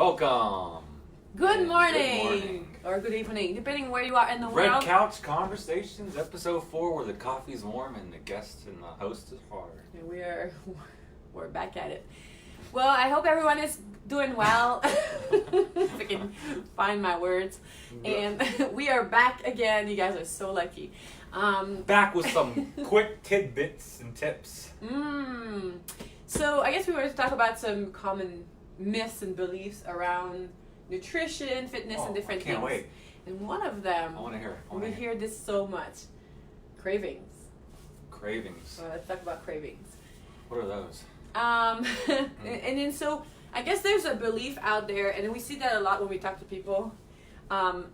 Welcome. Good morning. Good morning. Or good evening, depending where you are in the Red world. Couch Conversations, episode 4, where the coffee's warm and the guest and the host is hard. And we're back at it. Well, I hope everyone is doing well. If I can find my words. And we are back again. You guys are so lucky. Back with some quick tidbits and tips. So I guess we were to talk about some common myths and beliefs around nutrition, fitness, and different things. Can't wait. And one of them, I want to hear it. we hear this so much, cravings. Cravings. So let's talk about cravings. What are those? And then so I guess there's a belief out there, and we see that a lot when we talk to people, that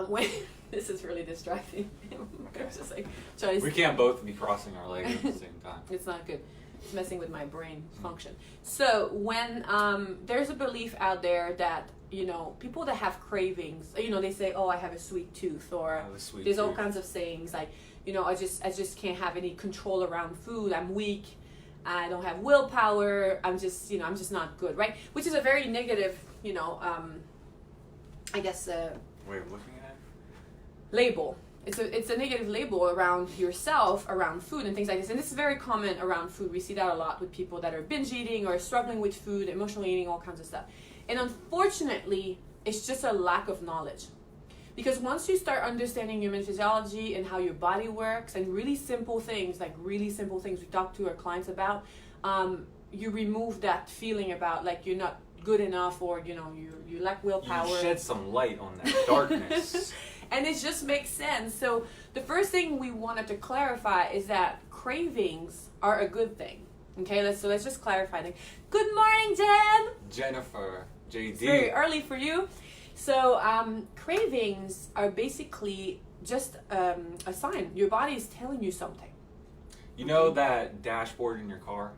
when this is really distracting. Okay. It's just like We can't both be crossing our legs at the same time. It's not good. It's messing with my brain function. So when there's a belief out there that, you know, people that have cravings, you know, they say, oh, I have a sweet tooth, or there's all kinds of sayings like, you know, I just can't have any control around food. I'm weak. I don't have willpower. I'm just not good, right? Which is a very negative, you know, I guess Way of looking at it? label. It's a negative label around yourself, around food and things like this. And this is very common around food. We see that a lot with people that are binge eating or struggling with food, emotional eating, all kinds of stuff. And unfortunately, it's just a lack of knowledge. Because once you start understanding human physiology and how your body works, and really simple things we talk to our clients about, you remove that feeling about like you're not good enough, or you know you lack willpower. You shed some light on that darkness. And it just makes sense. So the first thing we wanted to clarify is that cravings are a good thing. Okay, let's just clarify that. Good morning, Jen. Jennifer, JD. It's very early for you. So cravings are basically just a sign. Your body is telling you something. You know that dashboard in your car?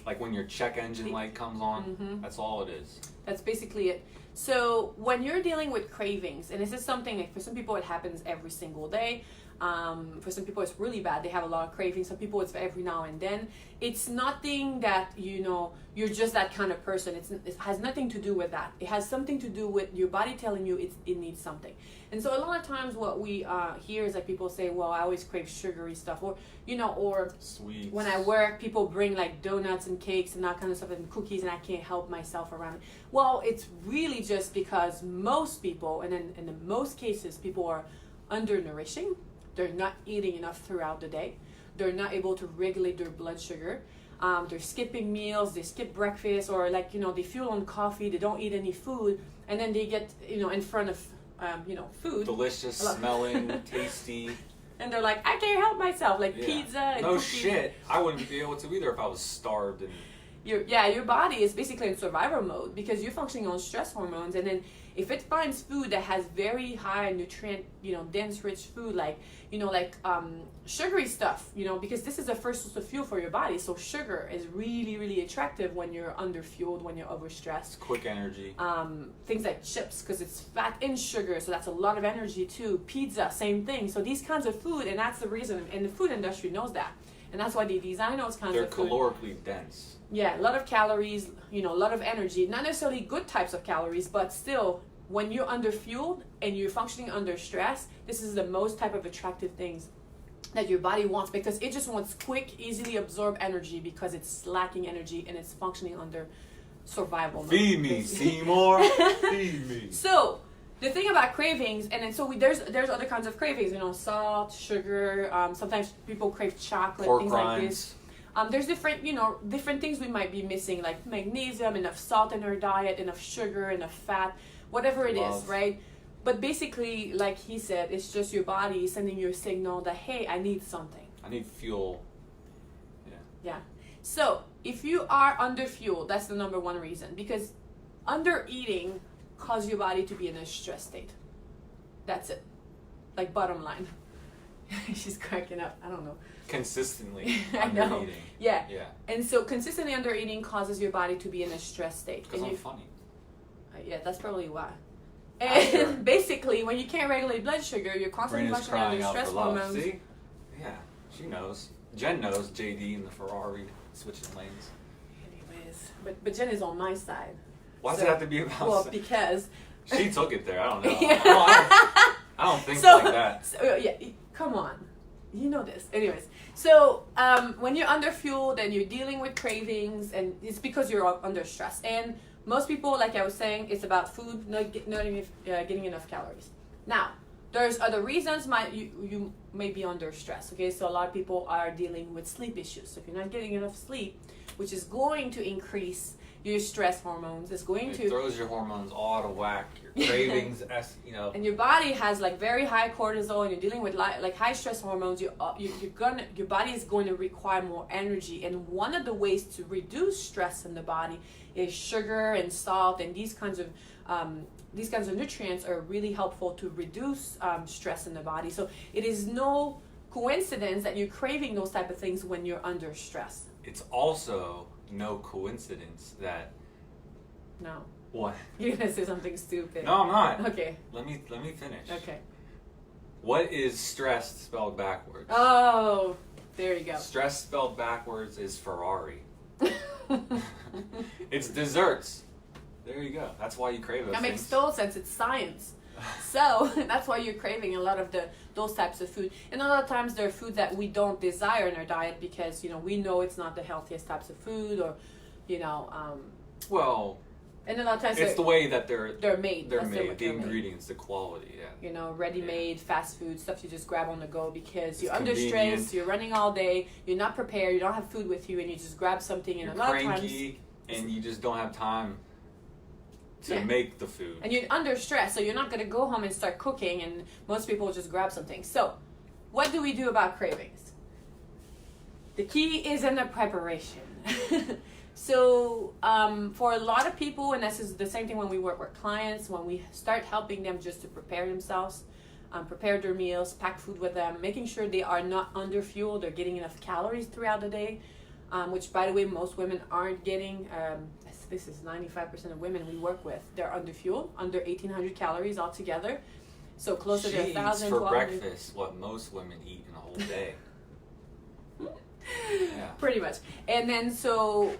Like when your check engine light comes on? That's all it is. That's basically it. So when you're dealing with cravings, and this is something like for some people it happens every single day. For some people it's really bad. They have a lot of cravings. Some people it's every now and then. It's nothing that, you know, you're just that kind of person. It has nothing to do with that. It has something to do with your body telling you it needs something. And so a lot of times what we hear is like people say, well, I always crave sugary stuff, or, you know, or sweets. When I work, people bring like donuts and cakes and that kind of stuff and cookies, and I can't help myself around it. Well, it's really just because most people, and in most cases, people are undernourishing. They're not eating enough throughout the day. They're not able to regulate their blood sugar. They're skipping meals. They skip breakfast, or like, you know, they fuel on coffee. They don't eat any food, and then they get, you know, in front of, you know, food. Delicious, smelling, tasty. And they're like, I can't help myself, like pizza and no cookies. shit. I wouldn't be able to either if I was starved. And your body is basically in survival mode because you're functioning on stress hormones, and then if it finds food that has very high nutrient, you know, dense, rich food, like, you know, like sugary stuff, you know, because this is the first source of fuel for your body. So sugar is really, really attractive when you're underfueled, when you're overstressed. Quick energy. Things like chips, because it's fat in sugar, so that's a lot of energy too. Pizza, same thing. So these kinds of food, and that's the reason, and the food industry knows that. And that's why they design those kinds of food. They're calorically dense. Yeah, a lot of calories, you know, a lot of energy. Not necessarily good types of calories, but still, when you're underfueled and you're functioning under stress, this is the most type of attractive things that your body wants, because it just wants quick, easily absorbed energy because it's lacking energy and it's functioning under survival mode. Feed me, Seymour. Feed me. So the thing about cravings, and then so there's other kinds of cravings, you know, salt, sugar. Sometimes people crave chocolate, Pork things rinds. like this. There's different things we might be missing, like magnesium, enough salt in our diet, enough sugar, enough fat, whatever it is, right? But basically, like he said, it's just your body sending you a signal that, hey, I need something. I need fuel. Yeah. So if you are underfueled, that's the number one reason, because under eating causes your body to be in a stress state. That's it. Like, bottom line. She's cracking up. I don't know. Consistently I know. under eating. Yeah. Yeah. And so consistently under eating causes your body to be in a stress state. Because I'm funny. Yeah, that's probably why. And basically, when you can't regulate blood sugar, you're constantly Brain is functioning under crying out stress for love. hormones. See? Yeah, she knows. Jen knows. JD in the Ferrari switching lanes. Anyways, But Jen is on my side. Why does it have to be about? Well, because she took it there. I don't know. Yeah. I don't think like that. So, yeah, come on, you know this. Anyways, so when you're under fueled and you're dealing with cravings, and it's because you're under stress. And most people, like I was saying, it's about food, not getting enough calories. Now, there's other reasons you may be under stress. Okay, so a lot of people are dealing with sleep issues. So if you're not getting enough sleep, which is going to increase your stress hormones, it's going It to throws your hormones all out of whack. Your cravings, and your body has like very high cortisol, and you're dealing with like high stress hormones. Your body is going to require more energy, and one of the ways to reduce stress in the body is sugar and salt, and these kinds of nutrients are really helpful to reduce stress in the body. So it is no coincidence that you're craving those type of things when you're under stress. It's also no coincidence that. No. What? You're gonna say something stupid. No, I'm not. Okay. Let me finish. Okay. What is stress spelled backwards? Oh, there you go. Stress spelled backwards is Ferrari. It's desserts. There you go. That's why you crave those That things. makes total sense. It's science. So that's why you're craving a lot of those types of food. And a lot of times they're food that we don't desire in our diet because we know it's not the healthiest types of food, or well, and a lot of times it's the way that they're made. They're That's made. The made. ingredients, the quality. Yeah. Ready-made fast food stuff you just grab on the go because you're It's under convenient. stress, you're running all day, you're not prepared, you don't have food with you, and you just grab something. And You're a lot cranky, of times, and you just don't have time to Yeah. make the food. and you're under stress, so you're not going to go home and start cooking, and most people just grab something. So what do we do about cravings? The key is in the preparation. So for a lot of people, and this is the same thing when we work with clients, when we start helping them just to prepare themselves, prepare their meals, pack food with them, making sure they are not under fueled, they're getting enough calories throughout the day, which, by the way, most women aren't getting. This is 95% of women we work with. They're under fueled, under 1,800 calories altogether. So closer She to eats 1,000. for 1,200. breakfast what most women eat in a whole day. Yeah. Pretty much. And then so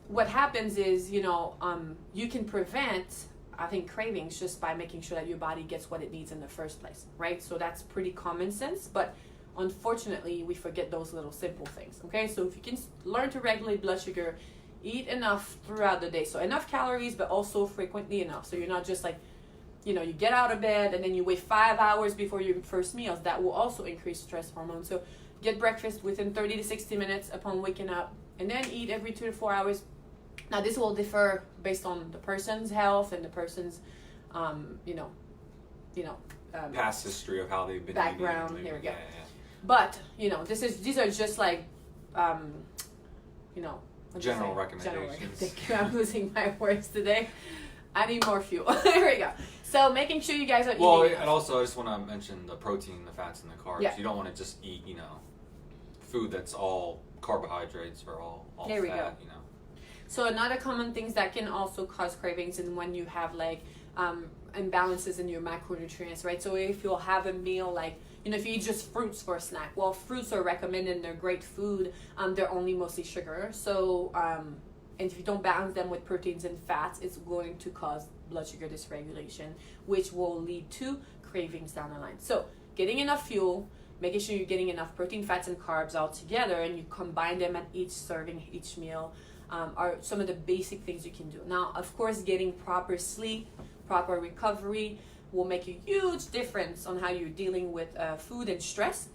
what happens is, you can prevent, I think, cravings just by making sure that your body gets what it needs in the first place, right? So that's pretty common sense, but unfortunately we forget those little simple things. Okay, so if you can learn to regulate blood sugar, eat enough throughout the day, so enough calories but also frequently enough, so you're not just like, you get out of bed and then you wait 5 hours before your first meals. That will also increase stress hormones. So get breakfast within 30 to 60 minutes upon waking up, and then eat every 2 to 4 hours. Now this will differ based on the person's health and the person's Past history of how they've been background. eating. Here we go. Yeah. But these are just like General recommendations. Thank you. I'm losing my words today. I need more fuel. Here we go. So making sure you guys are Well, eating. and also I just want to mention the protein, the fats, and the carbs. Yeah. You don't want to just eat, food that's all carbohydrates or all There we fat, go. So another common things that can also cause cravings is when you have like imbalances in your macronutrients, right? So if you'll have a meal like, if you eat just fruits for a snack, well, fruits are recommended and they're great food. They're only mostly sugar. So, and if you don't balance them with proteins and fats, it's going to cause blood sugar dysregulation, which will lead to cravings down the line. So getting enough fuel, making sure you're getting enough protein, fats, and carbs all together, and you combine them at each serving, each meal, are some of the basic things you can do. Now, of course, getting proper sleep, proper recovery will make a huge difference on how you're dealing with food and stress.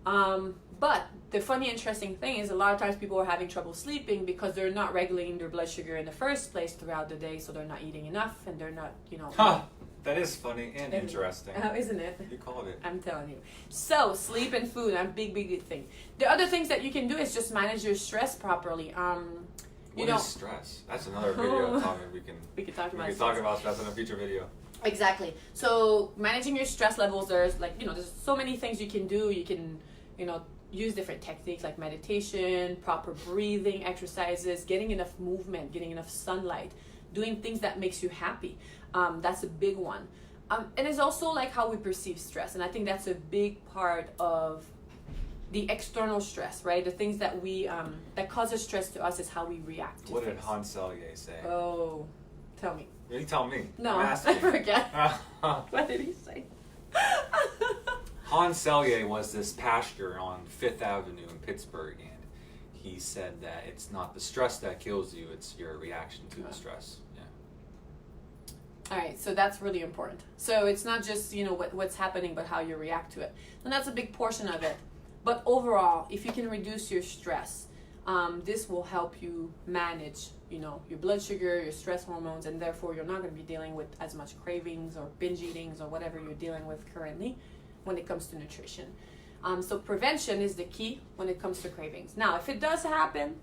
But the funny, interesting thing is a lot of times people are having trouble sleeping because they're not regulating their blood sugar in the first place throughout the day, so they're not eating enough, and they're not, Huh. That is funny and interesting. Isn't it? You called it. I'm telling you. So sleep and food, a big thing. The other things that you can do is just manage your stress properly. What is stress? That's another video topic we can talk about. We can talk about stress in a future video. Exactly. So managing your stress levels, there's there's so many things you can do. You can, use different techniques like meditation, proper breathing exercises, getting enough movement, getting enough sunlight, doing things that makes you happy. That's a big one. And it's also like how we perceive stress. And I think that's a big part of the external stress, right? The things that we that causes stress to us is how we react to What things. did Hans Selye say? Oh, tell me. You tell me. No, I'm I asking. forget. What did he say? Hans Selye was this pastor on Fifth Avenue in Pittsburgh, and he said that it's not the stress that kills you, it's your reaction to the stress. Yeah. All right, so that's really important. So it's not just, you know, what's happening, but how you react to it. And that's a big portion of it. But overall, if you can reduce your stress, this will help you manage, you know, your blood sugar, your stress hormones, and therefore you're not going to be dealing with as much cravings or binge eatings or whatever you're dealing with currently when it comes to nutrition. So prevention is the key when it comes to cravings. Now, if it does happen,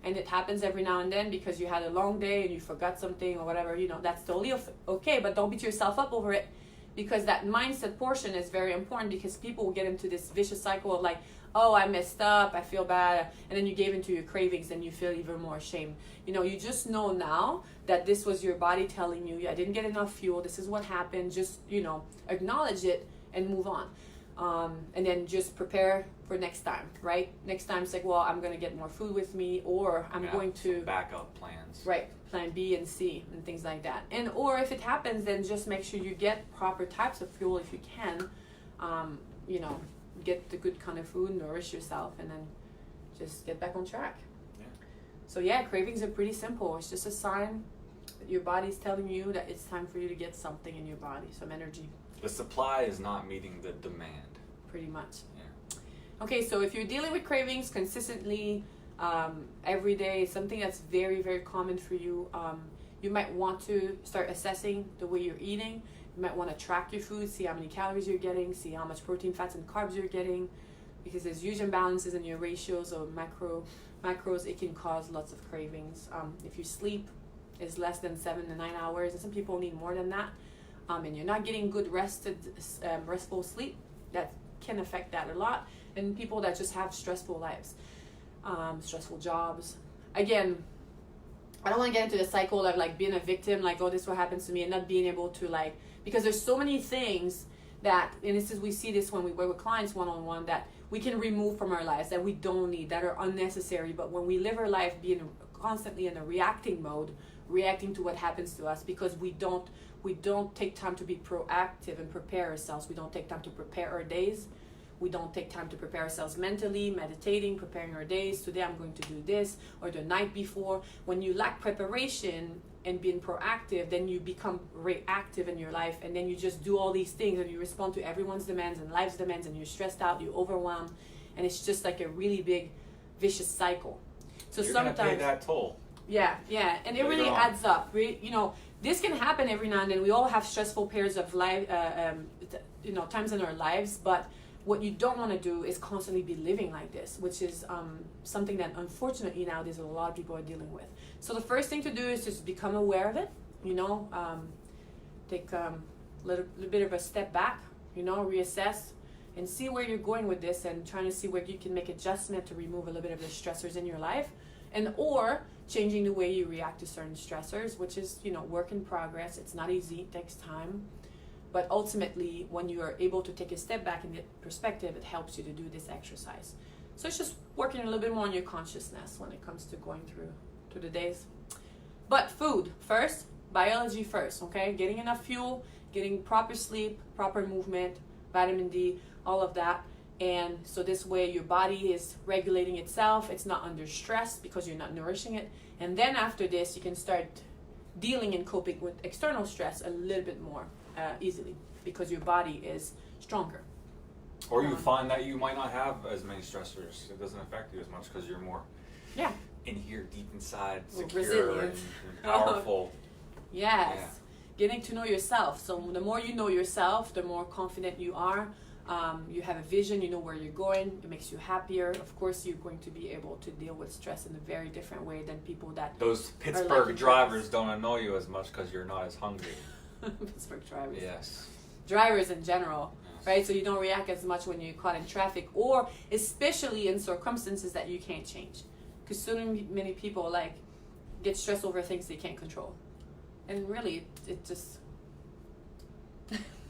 and it happens every now and then because you had a long day and you forgot something or whatever, you know, that's totally okay, but don't beat yourself up over it, because that mindset portion is very important, because people will get into this vicious cycle of like, oh, I messed up, I feel bad, and then you gave into your cravings and you feel even more shame. You know, you just know now that this was your body telling you, I didn't get enough fuel, this is what happened, just, you know, acknowledge it and move on. And then just prepare for next time, right? Next time it's like, well, I'm going to get more food with me, or I'm going to... backup plans. Right, plan B and C and things like that. And or if it happens, then just make sure you get proper types of fuel if you can. You know, get the good kind of food, nourish yourself, and then just get back on track. Yeah. So yeah, cravings are pretty simple. It's just a sign that your body's telling you that it's time for you to get something in your body, some energy. The supply is not meeting the demand. Pretty much. Yeah. Okay, so if you're dealing with cravings consistently, every day, something that's very, very common for you, you might want to start assessing the way you're eating. You might want to track your food, see how many calories you're getting, see how much protein, fats, and carbs you're getting, because there's huge imbalances in your ratios or macros. It can cause lots of cravings. If your sleep is less than 7 to 9 hours, and some people need more than that, and you're not getting good restful sleep, that can affect that a lot. And people that just have stressful lives, stressful jobs. Again, I don't want to get into the cycle of like being a victim, like, oh, this is what happens to me, and not being able to like, because there's so many things that, and this is, we see this when we work with clients one-on-one, that we can remove from our lives that we don't need, that are unnecessary. But when we live our life being constantly in a reacting mode, reacting to what happens to us, because we don't take time to be proactive and prepare ourselves. We don't take time to prepare our days. We don't take time to prepare ourselves mentally, meditating, preparing our days. Today I'm going to do this, or the night before. When you lack preparation and being proactive, then you become reactive in your life, and then you just do all these things and you respond to everyone's demands and life's demands, and you're stressed out, you're overwhelmed, and it's just like a really big vicious cycle. So You're sometimes gonna pay that toll. Yeah, and it really adds up. You know, this can happen every now and then. We all have stressful periods of life, times in our lives, but what you don't want to do is constantly be living like this, which is something that unfortunately nowadays a lot of people are dealing with. So the first thing to do is just become aware of it, you know, take a little bit of a step back, you know, reassess and see where you're going with this, and trying to see where you can make adjustment to remove a little bit of the stressors in your life, and or changing the way you react to certain stressors, which is, you know, work in progress. It's not easy, it takes time. But ultimately, when you are able to take a step back and get perspective, it helps you to do this exercise. So it's just working a little bit more on your consciousness when it comes to going through the days. But food first, biology first, okay? Getting enough fuel, getting proper sleep, proper movement, vitamin D, all of that. And so this way your body is regulating itself. It's not under stress because you're not nourishing it. And then after this, you can start dealing and coping with external stress a little bit more easily, because your body is stronger. Or you find that you might not have as many stressors. It doesn't affect you as much because you're more in here deep inside, secure and powerful. Yes. Yeah. Getting to know yourself. So the more you know yourself, the more confident you are. You have a vision, you know where you're going, it makes you happier. Of course, you're going to be able to deal with stress in a very different way than people that... Those Pittsburgh drivers don't annoy you as much because you're not as hungry. Pittsburgh drivers. Yes. Drivers in general, yes. Right? So you don't react as much when you're caught in traffic, or especially in circumstances that you can't change. Because so many people like get stressed over things they can't control. And really, it just...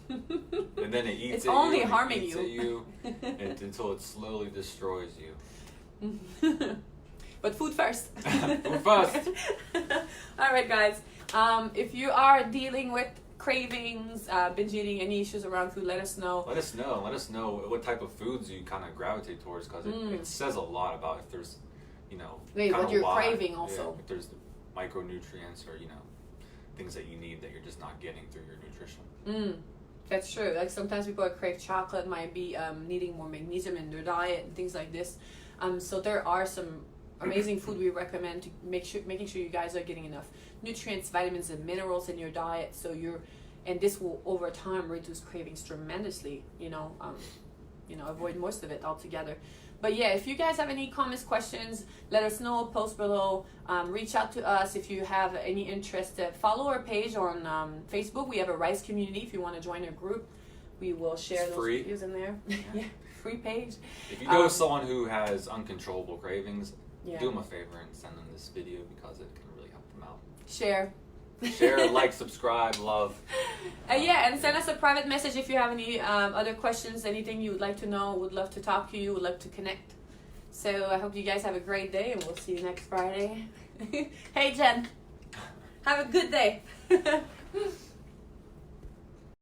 And then it eats it's at only you, harming it eats you. at you until it slowly destroys you. But food first. Food first. All right, guys. If you are dealing with cravings, binge eating, any issues around food, let us know. Let us know. Let us know what type of foods you kind of gravitate towards, because it says a lot about if there's, what you're craving also. Yeah, if there's micronutrients or things that you need that you're just not getting through your nutrition. That's true. Like sometimes people that crave chocolate might be needing more magnesium in their diet and things like this. So there are some amazing food we recommend to making sure you guys are getting enough nutrients, vitamins, and minerals in your diet. So and this will over time reduce cravings tremendously. Avoid most of it altogether. But yeah, if you guys have any comments, questions, let us know. Post below. Reach out to us if you have any interest. Follow our page on Facebook. We have a rice community. If you want to join our group, we will share those videos in there. Yeah, free page. If you know someone who has uncontrollable cravings, yeah, do them a favor and send them this video, because it can really help them out. Share, like, subscribe, love. And send us a private message if you have any other questions, anything you would like to know. Would love to talk to you, would love to connect. So I hope you guys have a great day, and we'll see you next Friday. Hey, Jen, have a good day.